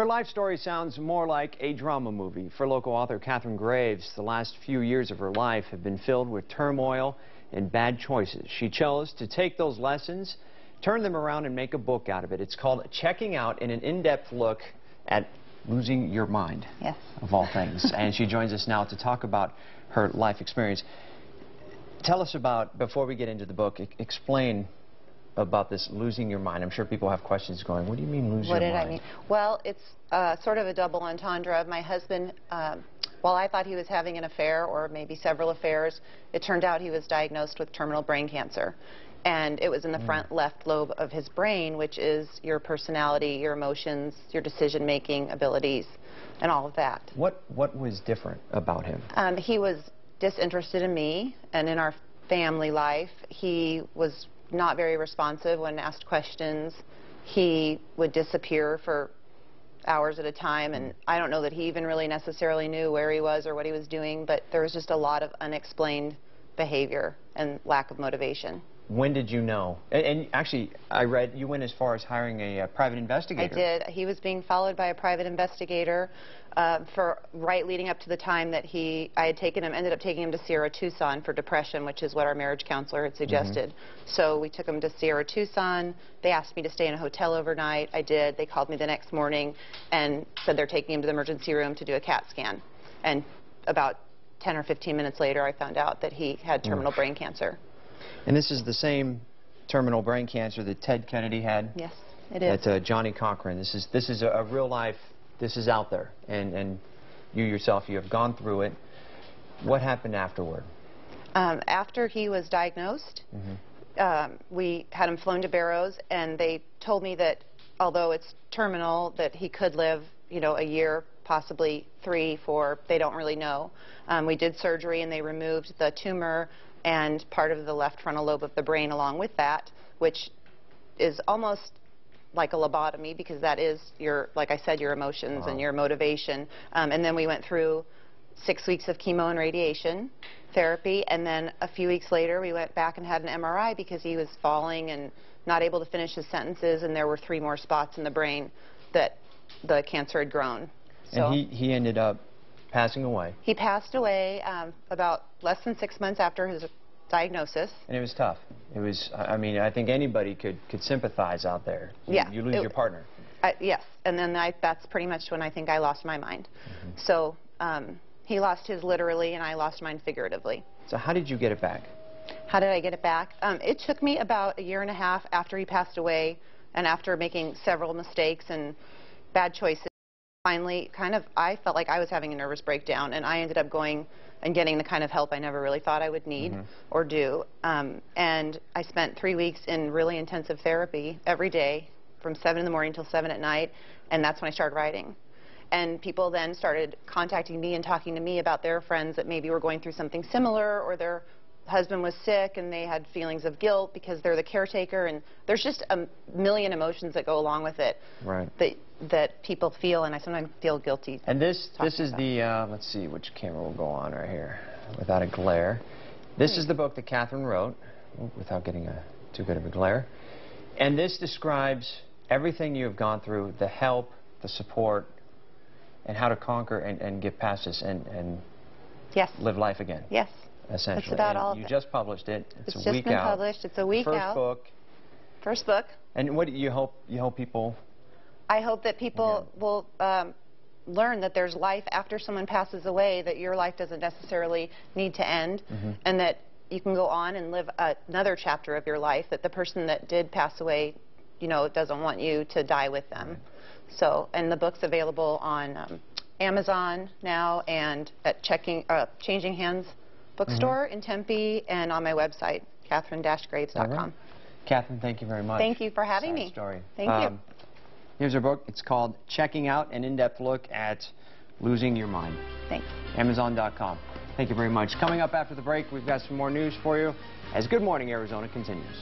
life story sounds more like a drama movie. For local author Katharine Graves, the last few years of her life have been filled with turmoil and bad choices. She chose to take those lessons, turn them around, and make a book out of it. It's called Checking Out, in an in-depth look at losing your mind, yes, of all things. And she joins us now to talk about her life experience. Tell us about, before we get into the book, explain about this losing your mind. I'm sure people have questions going, what do you mean lose your mind? What did I mean? Well, it's sort of a double entendre. My husband, while I thought he was having an affair or maybe several affairs, it turned out he was diagnosed with terminal brain cancer. And it was in the front left lobe of his brain, which is your personality, your emotions, your decision-making abilities, and all of that. What was different about him? He was disinterested in me and in our family life. He was not very responsive when asked questions. He would disappear for hours at a time, and I don't know that he even really necessarily knew where he was or what he was doing, but there was just a lot of unexplained behavior and lack of motivation. When did you know? And actually, I read you went as far as hiring a private investigator. I did. He was being followed by a private investigator for right leading up to the time that I had ended up taking him to Sierra Tucson for depression, which is what our marriage counselor had suggested. So we took him to Sierra Tucson. They asked me to stay in a hotel overnight. I did. They called me the next morning and said they're taking him to the emergency room to do a CAT scan. And about 10 or 15 minutes later, I found out that he had terminal brain cancer. And this is the same terminal brain cancer that Ted Kennedy had? Yes, it is. That's Johnny Cochran. This is a real life, this is out there. And you yourself, you have gone through it. What happened afterward? After he was diagnosed, we had him flown to Barrows, and they told me that although it's terminal, that he could live, you know, a year, possibly 3, 4, they don't really know. We did surgery, and they removed the tumor and part of the left frontal lobe of the brain along with that, which is almost like a lobotomy, because that is your, like I said, your emotions and your motivation. And then we went through 6 weeks of chemo and radiation therapy, and then a few weeks later we went back and had an MRI because he was falling and not able to finish his sentences, and there were 3 more spots in the brain that the cancer had grown. So and he ended up passing away. He passed away about less than 6 months after his diagnosis. And it was tough. It was, I mean, I think anybody could sympathize out there. You lose your partner. Yes, and then that's pretty much when I think I lost my mind. So he lost his literally, and I lost mine figuratively. So how did you get it back? How did I get it back? It took me about 1.5 years after he passed away, and after making several mistakes and bad choices. Finally, I felt like I was having a nervous breakdown, and I ended up going and getting the kind of help I never really thought I would need or do. And I spent 3 weeks in really intensive therapy every day from 7 in the morning till 7 at night, and that's when I started writing. And people then started contacting me and talking to me about their friends that maybe were going through something similar, or their husband was sick and they had feelings of guilt because they're the caretaker, and there's just a million emotions that go along with it. Right. That people feel, and I sometimes feel guilty. And this is the, let's see which camera will go on right here without a glare. This is the book that Katharine wrote, without getting too good of a glare. And this describes everything you have gone through, the help, the support, and how to conquer and get past this and yes, live life again. Yes. Essentially. That's about all of it. You just published it. It's a week out. It's just been published. It's a week out. First book. First book. And what do you hope people... I hope that people will learn that there's life after someone passes away, that your life doesn't necessarily need to end, and that you can go on and live another chapter of your life, that the person that did pass away, you know, doesn't want you to die with them. So, and the book's available on Amazon now, and at Changing Hands bookstore in Tempe, and on my website, Katharine-Graves.com. Katharine, thank you very much. Thank you for having me. Story. Thank you. Here's our book. It's called Checking Out, an in-depth look at losing your mind. Thanks. Amazon.com. Thank you very much. Coming up after the break, we've got some more news for you as Good Morning Arizona continues.